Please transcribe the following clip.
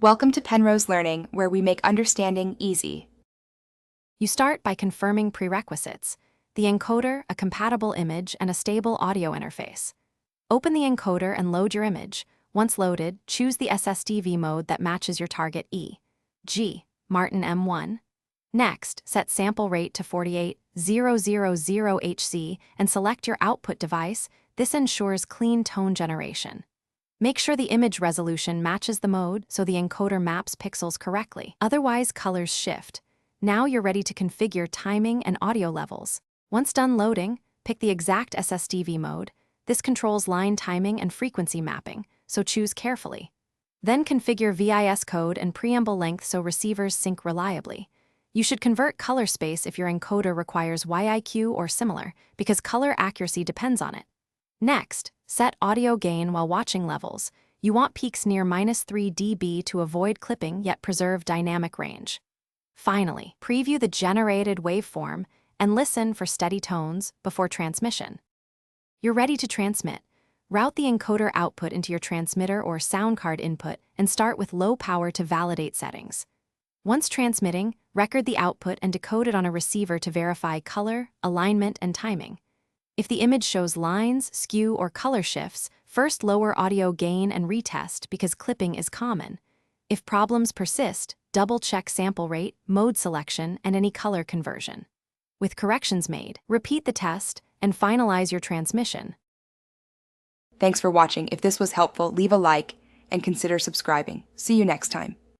Welcome to Penrose Learning, where we make understanding easy. You start by confirming prerequisites: the encoder, a compatible image, and a stable audio interface. Open the encoder and load your image. Once loaded, choose the Sstv mode that matches your target e.g., Martin M1. Next, set sample rate to 48000 Hz and select your output device. This ensures clean tone generation. Make sure the image resolution matches the mode so the encoder maps pixels correctly. Otherwise, colors shift. Now you're ready to configure timing and audio levels. Once done loading, pick the exact Sstv mode. This controls line timing and frequency mapping, so choose carefully. Then configure VIS code and preamble length so receivers sync reliably. You should convert color space if your encoder requires YIQ or similar, because color accuracy depends on it. Next, set audio gain while watching levels. You want peaks near -3 dB to avoid clipping yet preserve dynamic range. Finally, preview the generated waveform and listen for steady tones before transmission. You're ready to transmit. Route the encoder output into your transmitter or sound card input and start with low power to validate settings. Once transmitting, record the output and decode it on a receiver to verify color, alignment, and timing. If the image shows lines, skew, or color shifts, first lower audio gain and retest because clipping is common. If problems persist, double-check sample rate, mode selection, and any color conversion. With corrections made, repeat the test and finalize your transmission. Thanks for watching. If this was helpful, leave a like and consider subscribing. See you next time.